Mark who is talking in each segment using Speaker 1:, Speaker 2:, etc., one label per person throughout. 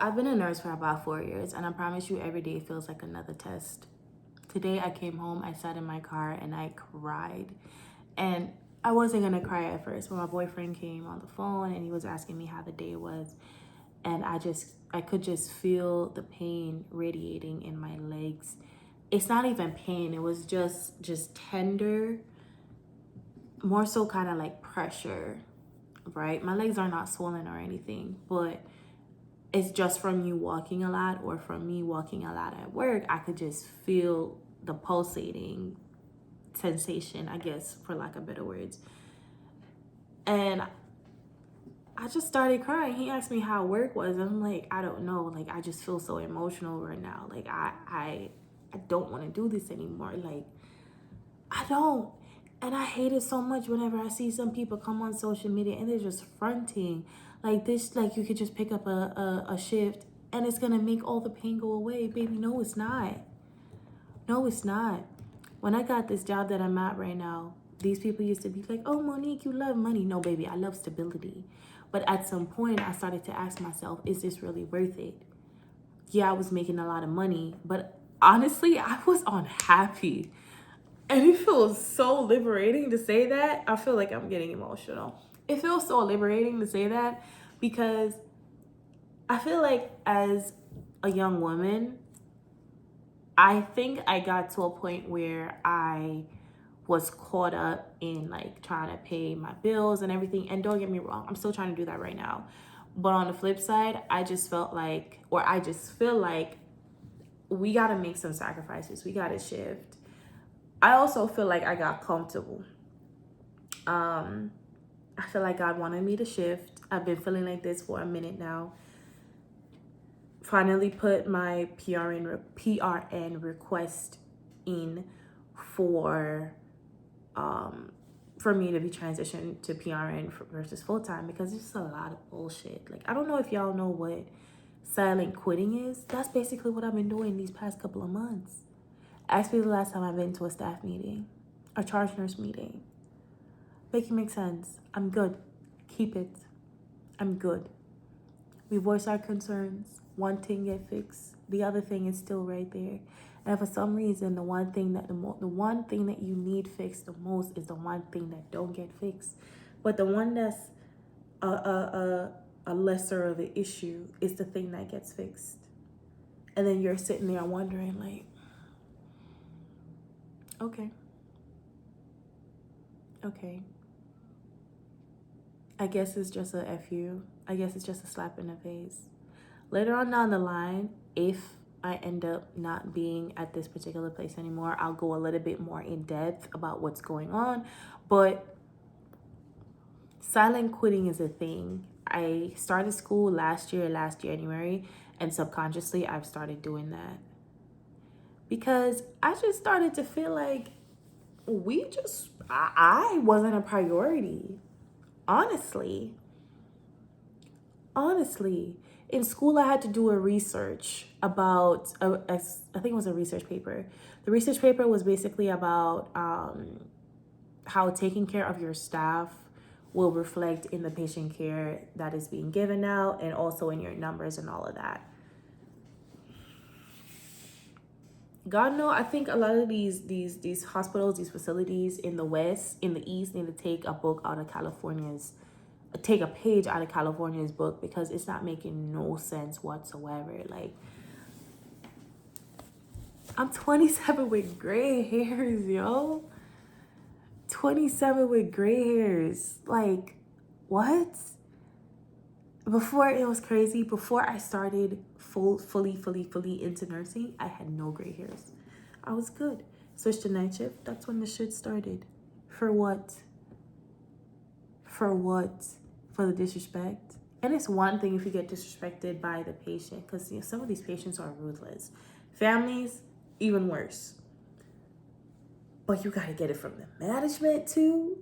Speaker 1: I've been a nurse for about 4 years, and I promise you, every day feels like another test. Today, I came home, I sat in my car, and I cried. And I wasn't gonna cry at first, but my boyfriend came on the phone and he was asking me how the day was. And I could just feel the pain radiating in my legs. It's not even pain, it was just tender, more so kind of like pressure, right? My legs are not swollen or anything, but it's just from you walking a lot or from me walking a lot at work. I could just feel the pulsating sensation, I guess, for lack of better words. And I just started crying. He asked me how work was, and I'm like, I don't know. Like, I just feel so emotional right now. Like, I don't want to do this anymore. Like, I don't. And I hate it so much whenever I see some people come on social media and they're just fronting like this, like you could just pick up a shift and it's gonna make all the pain go away. Baby, no, it's not. No, it's not. When I got this job that I'm at right now, these people used to be like, oh, Monique, you love money. No, baby, I love stability. But at some point, I started to ask myself, is this really worth it? Yeah, I was making a lot of money, but honestly, I was unhappy. And it feels so liberating to say that. I feel like I'm getting emotional. It feels so liberating to say that because I feel like as a young woman, I think I got to a point where I was caught up in like trying to pay my bills and everything. And don't get me wrong, I'm still trying to do that right now. But on the flip side, I just feel like we got to make some sacrifices. We got to shift. I also feel like I got comfortable. I feel like God wanted me to shift. I've been feeling like this for a minute now. Finally put my PRN request in for for me to be transitioned to PRN versus full time because it's just a lot of bullshit. Like, I don't know if y'all know what silent quitting is. That's basically what I've been doing these past couple of months. Ask me the last time I've been to a staff meeting, a charge nurse meeting. Make it make sense. I'm good. Keep it. I'm good. We voice our concerns. One thing get fixed. The other thing is still right there. And for some reason, the one thing that you need fixed the most is the one thing that don't get fixed. But the one that's a lesser of an issue is the thing that gets fixed. And then you're sitting there wondering, like, okay. I guess it's just a FU. I guess it's just a slap in the face. Later on down the line, if I end up not being at this particular place anymore, I'll go a little bit more in depth about what's going on. But silent quitting is a thing. I started school last January, and subconsciously I've started doing that. Because I just started to feel like I wasn't a priority. Honestly, in school I had to do a research about I think it was a research paper. The research paper was basically about how taking care of your staff will reflect in the patient care that is being given out and also in your numbers and all of that. God know, I think a lot of these hospitals, these facilities in the West, in the East, need to take a page out of California's book because it's not making no sense whatsoever. Like, I'm 27 with gray hairs, yo. 27 with gray hairs. Like, what? Before, it was crazy. Before I started fully into nursing, I had no gray hairs. I was good. Switched to night shift. That's when the shit started. For what? For what? For the disrespect? And it's one thing if you get disrespected by the patient, because some of these patients are ruthless. Families, even worse. But you gotta get it from the management too.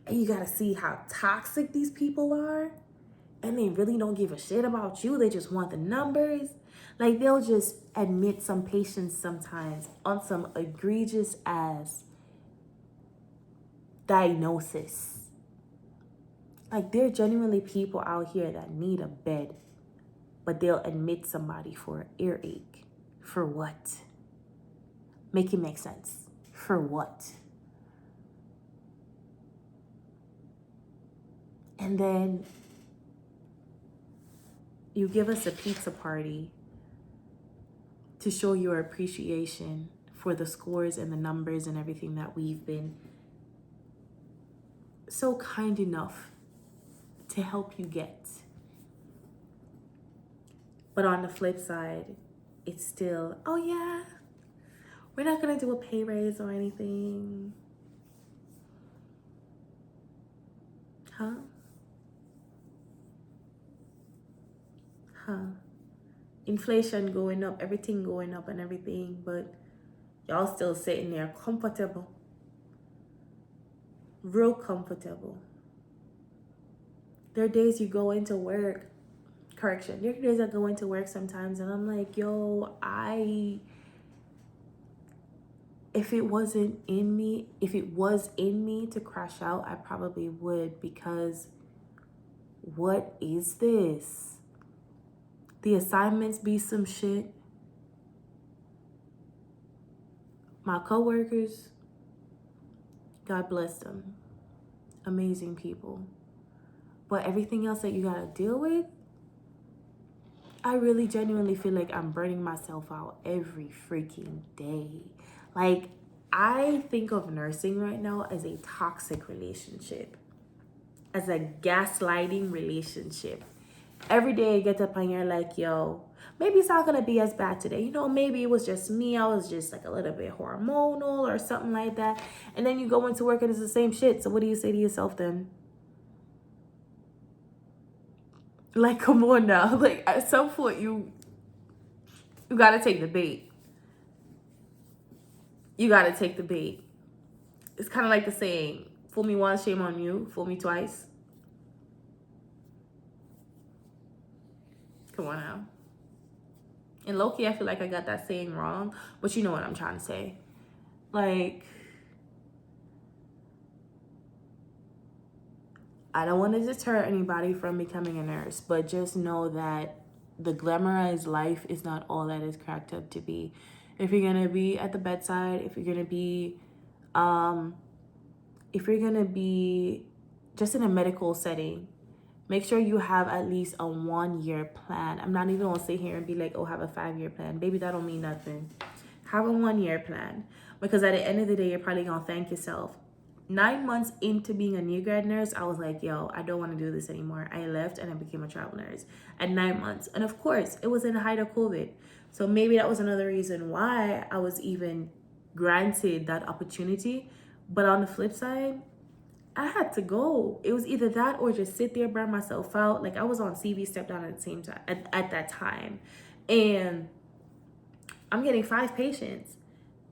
Speaker 1: And you gotta see how toxic these people are. And they really don't give a shit about you. They just want the numbers. Like, they'll just admit some patients sometimes on some egregious ass diagnosis. Like, there are genuinely people out here that need a bed. but they'll admit somebody for an earache. For what? Make it make sense. For what? And then you give us a pizza party to show your appreciation for the scores and the numbers and everything that we've been so kind enough to help you get. But on the flip side, it's still, oh yeah, we're not gonna do a pay raise or anything. Huh? Inflation going up, everything going up and everything, but y'all still sitting there comfortable. Real comfortable. There are days you go into work, correction, there are days I go into work sometimes and I'm like, yo, if it was in me to crash out, I probably would, because what is this? The assignments be some shit. My coworkers, God bless them. Amazing people. But everything else that you gotta deal with, I really genuinely feel like I'm burning myself out every freaking day. Like, I think of nursing right now as a toxic relationship, as a gaslighting relationship. Every day you get up and you're like, yo, maybe it's not gonna be as bad today. You know, maybe it was just me. I was just like a little bit hormonal or something like that. And then you go into work and it's the same shit. So what do you say to yourself then? Like, come on now. Like, at some point you gotta take the bait. You gotta take the bait. It's kind of like the saying, fool me once, shame on you. Fool me twice. Come on now. And low-key, I feel like I got that saying wrong, but you know what I'm trying to say. Like, I don't want to deter anybody from becoming a nurse, but just know that the glamorized life is not all that is cracked up to be. If you're going to be at the bedside, if you're going to be just in a medical setting, make sure you have at least a 1-year plan. I'm not even gonna sit here and be like, oh, have a 5-year plan. Baby, that don't mean nothing. Have a 1-year plan. Because at the end of the day, you're probably gonna thank yourself. 9 months into being a new grad nurse, I was like, yo, I don't wanna do this anymore. I left and I became a travel nurse at 9 months. And of course, it was in the height of COVID. So maybe that was another reason why I was even granted that opportunity. But on the flip side, I had to go. It was either that or just sit there, burn myself out. Like, I was on CV step down at the same time, at that time. And I'm getting 5 patients.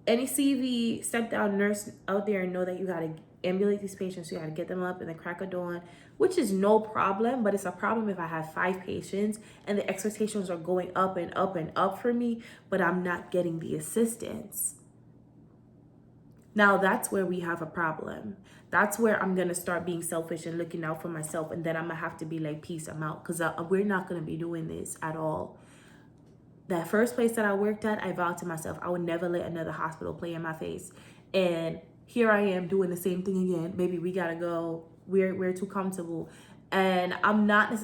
Speaker 1: Any CV step down nurse out there know that you got to ambulate these patients. You got to get them up in the crack of dawn, which is no problem. But it's a problem if I have 5 patients and the expectations are going up and up and up for me, but I'm not getting the assistance. Now that's where we have a problem. That's where I'm going to start being selfish and looking out for myself. And then I'm going to have to be like, peace, I'm out. Because we're not going to be doing this at all. That first place that I worked at, I vowed to myself, I would never let another hospital play in my face. And here I am doing the same thing again. Baby, we got to go. We're too comfortable. And I'm not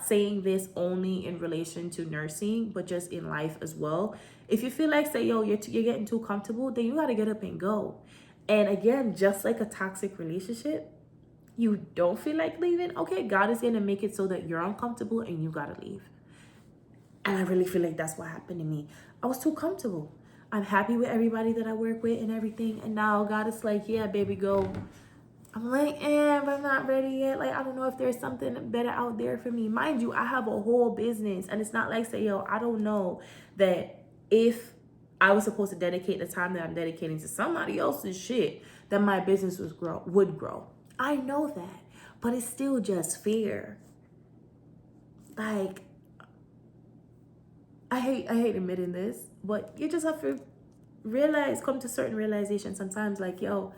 Speaker 1: saying this only in relation to nursing, but just in life as well. If you feel like, say, yo, you're getting too comfortable, then you got to get up and go. And again, just like a toxic relationship, you don't feel like leaving. Okay, God is going to make it so that you're uncomfortable and you got to leave. And I really feel like that's what happened to me. I was too comfortable. I'm happy with everybody that I work with and everything. And now God is like, yeah, baby, go. I'm like, but I'm not ready yet. Like, I don't know if there's something better out there for me. Mind you, I have a whole business. And it's not like, say, yo, I don't know that if I was supposed to dedicate the time that I'm dedicating to somebody else's shit, that my business would grow. I know that. But it's still just fair. Like, I hate admitting this, but you just have to come to certain realizations sometimes, like, yo,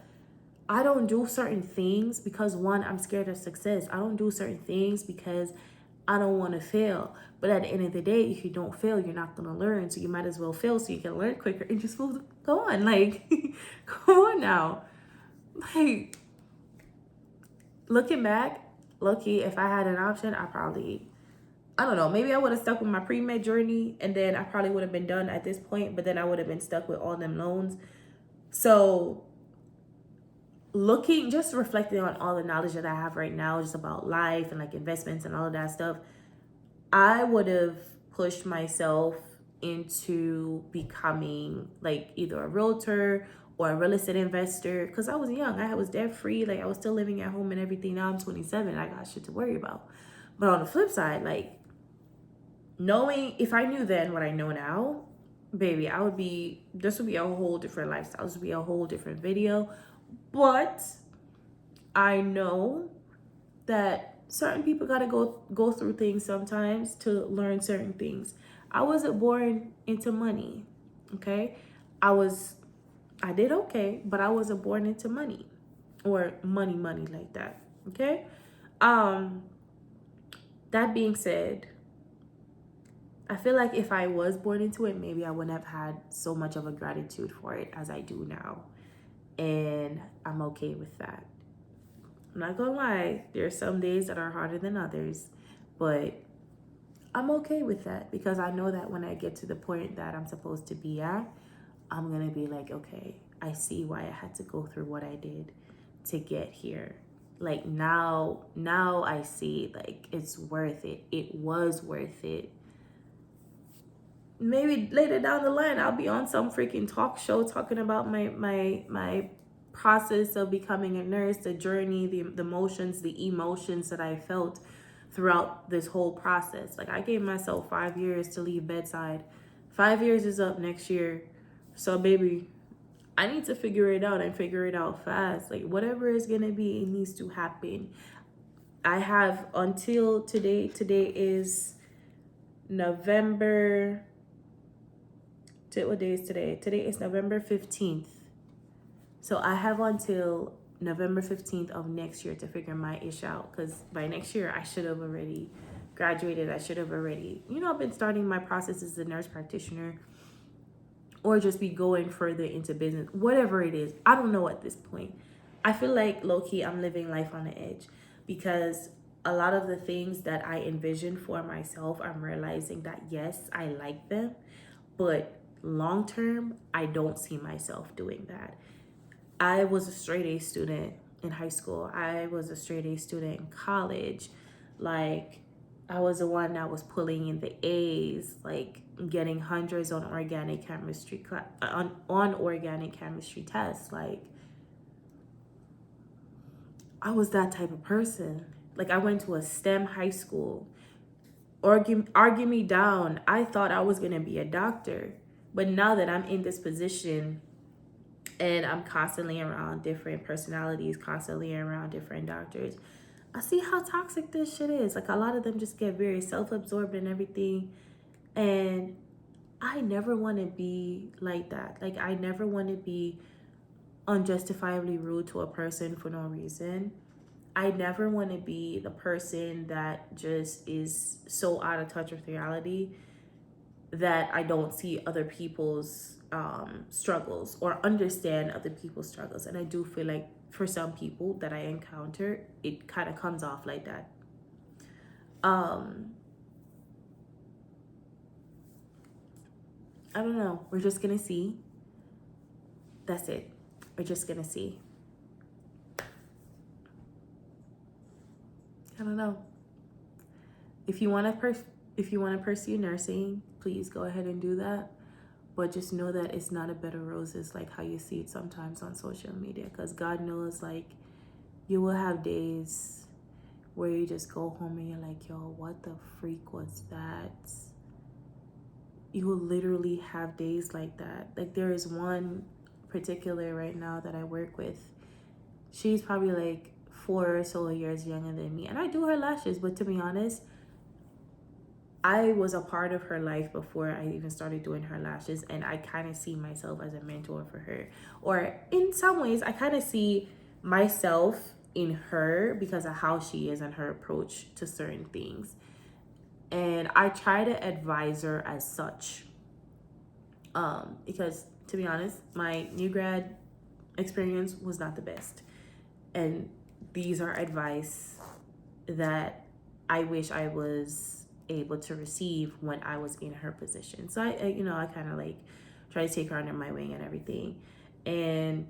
Speaker 1: I don't do certain things because, one, I'm scared of success. I don't do certain things because I don't want to fail. But at the end of the day, if you don't fail, you're not going to learn. So you might as well fail so you can learn quicker and just go on. Like, come on now. Like, looking back, low-key, if I had an option, I don't know, maybe I would have stuck with my pre-med journey, and then I probably would have been done at this point, but then I would have been stuck with all them loans. So just reflecting on all the knowledge that I have right now, just about life and like investments and all of that stuff, I would have pushed myself into becoming like either a realtor or a real estate investor, because I was young. I was debt free. Like, I was still living at home and everything. Now I'm 27. I got shit to worry about. But on the flip side, like, knowing, if I knew then what I know now, baby, this would be a whole different lifestyle. This would be a whole different video. But I know that certain people got to go through things sometimes to learn certain things. I wasn't born into money, okay? I did okay, but I wasn't born into money or money like that, okay? That being said, I feel like if I was born into it, maybe I wouldn't have had so much of a gratitude for it as I do now. And I'm okay with that. I'm not gonna lie, there are some days that are harder than others, but I'm okay with that, because I know that when I get to the point that I'm supposed to be at, I'm gonna be like, okay, I see why I had to go through what I did to get here. Like, now I see, like, it's worth it. It was worth it. Maybe later down the line, I'll be on some freaking talk show talking about my process of becoming a nurse, the journey, the emotions that I felt throughout this whole process. Like, I gave myself 5 years to leave bedside. 5 years is up next year. So, baby, I need to figure it out and figure it out fast. Like, whatever is going to be, it needs to happen. I have until today. Today is November. What day is today? Today is November 15th. So I have until November 15th of next year to figure my ish out. Because by next year, I should have already graduated. I should have already, been starting my process as a nurse practitioner, or just be going further into business, whatever it is. I don't know at this point. I feel like, low-key, I'm living life on the edge, because a lot of the things that I envisioned for myself, I'm realizing that, yes, I like them, but long-term, I don't see myself doing that. I was a straight A student in high school. I was a straight A student in college. Like, I was the one that was pulling in the A's, like getting hundreds on organic chemistry on organic chemistry tests. Like, I was that type of person. Like, I went to a STEM high school. Argue me down. I thought I was gonna be a doctor, but now that I'm in this position and I'm constantly around different personalities, constantly around different doctors, I see how toxic this shit is. Like, a lot of them just get very self-absorbed and everything. And I never want to be like that. Like, I never want to be unjustifiably rude to a person for no reason. I never want to be the person that just is so out of touch with reality that I don't see other people's struggles or understand other people's struggles. And I do feel like for some people that I encounter, it kind of comes off like that. I don't know. We're just gonna see. That's it. We're just gonna see. I don't know. If you want to pursue nursing, please go ahead and do that. But just know that it's not a bed of roses like how you see it sometimes on social media. Because God knows, like, you will have days where you just go home and you're like, yo, what the freak was that? You will literally have days like that. Like, there is one particular right now that I work with. She's probably like 4 or so years younger than me. And I do her lashes, but to be honest, I was a part of her life before I even started doing her lashes, and I kind of see myself as a mentor for her. Or in some ways, I kind of see myself in her because of how she is and her approach to certain things. And I try to advise her as such. Because to be honest, my new grad experience was not the best. And these are advice that I wish I was able to receive when I was in her position. So I kind of like try to take her under my wing and everything. And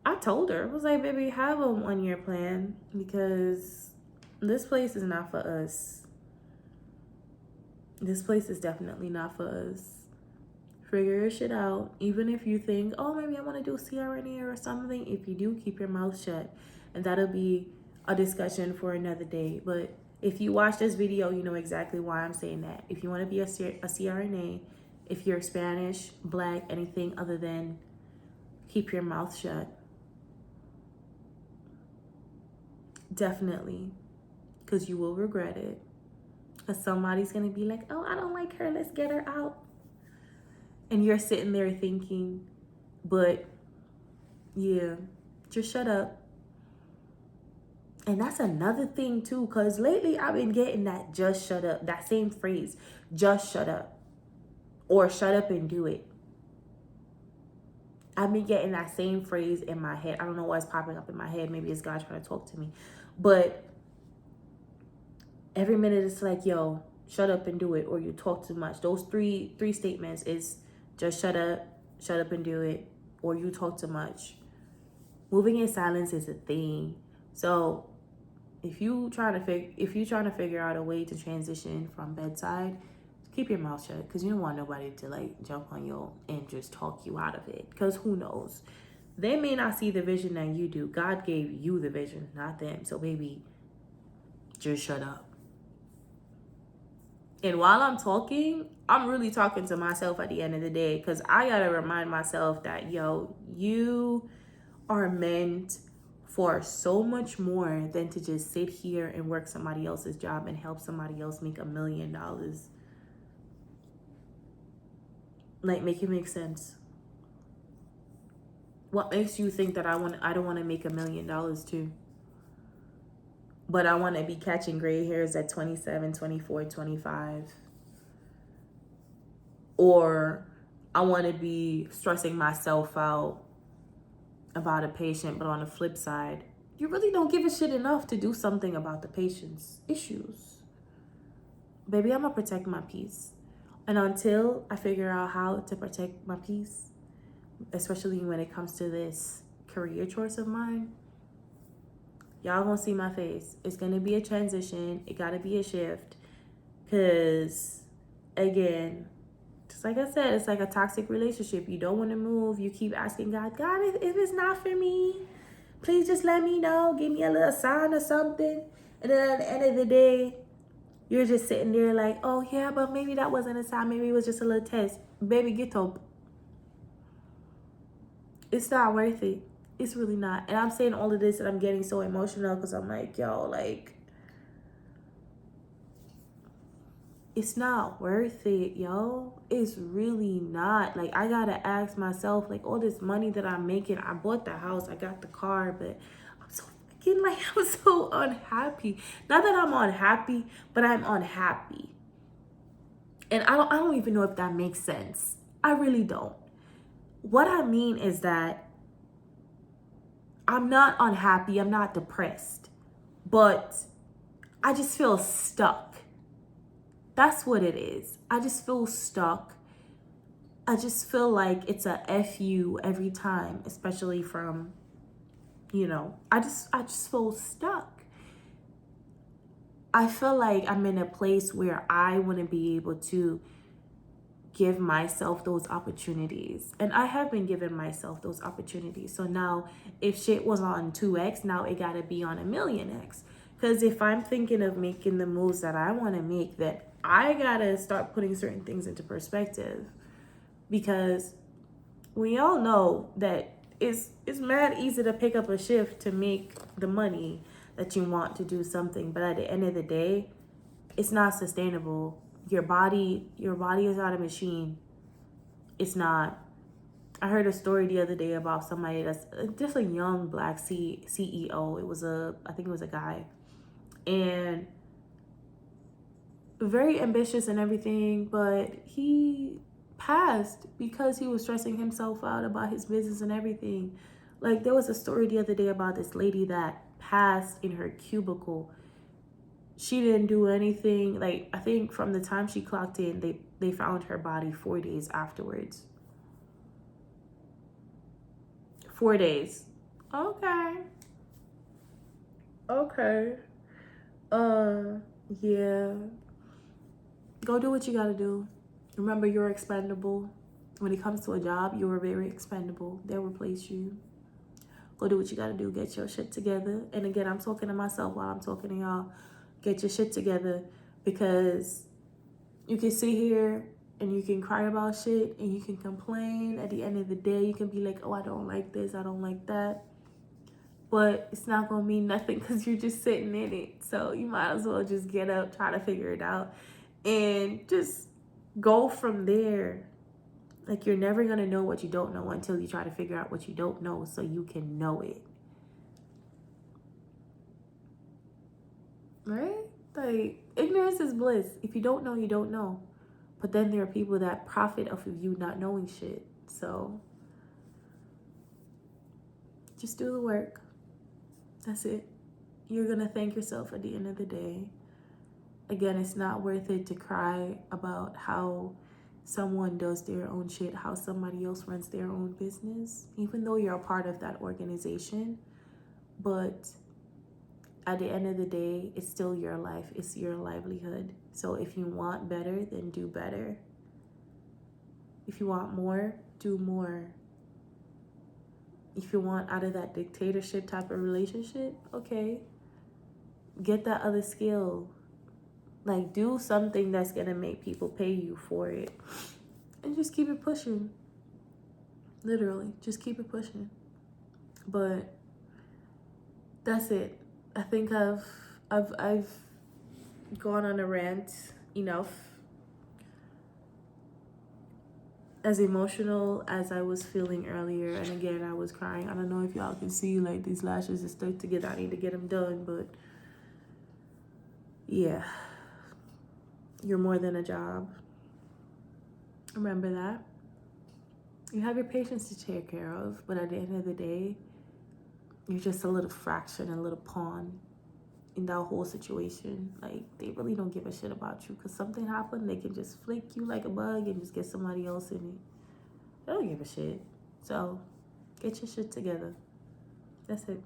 Speaker 1: I told her, I was like, baby, have a 1-year plan, because this place is not for us. This place is definitely not for us. Figure your shit out. Even if you think, oh, maybe I want to do CRNA or something, if you do, keep your mouth shut. And that'll be a discussion for another day. But if you watch this video, you know exactly why I'm saying that. If you want to be a CRNA, if you're Spanish, Black, anything other than, keep your mouth shut. Definitely. Because you will regret it. Because somebody's going to be like, oh, I don't like her, let's get her out. And you're sitting there thinking, but yeah, just shut up. And that's another thing too, because lately I've been getting that just shut up, that same phrase, just shut up, or shut up and do it. I've been getting that same phrase in my head. I don't know what's popping up in my head. Maybe it's God trying to talk to me. But every minute it's like, yo, shut up and do it, or you talk too much. Those three statements is just shut up and do it, or you talk too much. Moving in silence is a thing. So if you trying to figure out a way to transition from bedside, keep your mouth shut, because you don't want nobody to like jump on you and just talk you out of it. Because who knows? They may not see the vision that you do. God gave you the vision, not them. So baby, just shut up. And while I'm talking, I'm really talking to myself at the end of the day, because I got to remind myself that, yo, you are meant for so much more than to just sit here and work somebody else's job and help somebody else make $1 million. Like, make it make sense. What makes you think that I don't want to make $1 million too? But I want to be catching gray hairs at 27, 24, 25. Or I want to be stressing myself out about a patient, but on the flip side, you really don't give a shit enough to do something about the patient's issues. Baby, I'm going to protect my peace. And until I figure out how to protect my peace, especially when it comes to this career choice of mine, y'all gonna see my face. It's gonna be a transition. It gotta be a shift. Because, again, just like I said, it's like a toxic relationship. You don't want to move. You keep asking God, if it's not for me, please just let me know. Give me a little sign or something. And then at the end of the day, you're just sitting there like, oh, yeah, but maybe that wasn't a sign. Maybe it was just a little test. Baby, get up. It's not worth it. It's really not. And I'm saying all of this and I'm getting so emotional because I'm like, yo, like, it's not worth it, yo. It's really not. Like, I gotta ask myself, like, all this money that I'm making, I bought the house, I got the car, but I'm so fucking, like, I'm so unhappy. Not that I'm unhappy, but I'm unhappy. And I don't even know if that makes sense. I really don't. What I mean is that I'm not unhappy, I'm not depressed, but I just feel stuck. That's what it is. I just feel stuck. I just feel like it's a FU every time, especially from, I just feel stuck. I feel like I'm in a place where I want to be able to give myself those opportunities. And I have been giving myself those opportunities. So now if shit was on 2x, now it got to be on 1,000,000x. Because if I'm thinking of making the moves that I want to make, that I got to start putting certain things into perspective. Because we all know that it's mad easy to pick up a shift to make the money that you want to do something. But at the end of the day, it's not sustainable. Your body is not a machine. It's not. I heard a story the other day about somebody that's just a young Black CEO. I think it was a guy. And very ambitious and everything, but he passed because he was stressing himself out about his business and everything. Like, there was a story the other day about this lady that passed in her cubicle. She didn't do anything. Like, I think from the time she clocked in, they found her body 4 days afterwards. 4 days. Okay. Okay. Uh, yeah. Go do what you gotta do. Remember, you're expendable. When it comes to a job, you are very expendable. They'll replace you. Go do what you gotta do. Get your shit together. And again, I'm talking to myself while I'm talking to y'all. Get your shit together, because you can sit here and you can cry about shit and you can complain. At the end of the day, you can be like, oh, I don't like this, I don't like that. But it's not gonna mean nothing because you're just sitting in it. So you might as well just get up, try to figure it out, and just go from there. Like, you're never gonna know what you don't know until you try to figure out what you don't know so you can know it. Right? Like, ignorance is bliss. If you don't know, you don't know. But then there are people that profit off of you not knowing shit. So just do the work. That's it. You're gonna thank yourself at the end of the day. Again, it's not worth it to cry about how someone does their own shit, how somebody else runs their own business, even though you're a part of that organization. But at the end of the day, it's still your life, it's your livelihood. So if you want better, then do better. If you want more, do more. If you want out of that dictatorship type of relationship, okay, get that other skill. Like, do something that's gonna make people pay you for it, and just keep it pushing. Literally, just keep it pushing. But that's it. I think I've gone on a rant enough. As emotional as I was feeling earlier, and again, I was crying. I don't know if y'all can see, like, these lashes are stuck together. I need to get them done, but yeah, you're more than a job. Remember that. You have your patients to take care of, but at the end of the day, you're just a little fraction, a little pawn in that whole situation. Like, they really don't give a shit about you, because something happened, they can just flick you like a bug and just get somebody else in it. They don't give a shit. So get your shit together. That's it.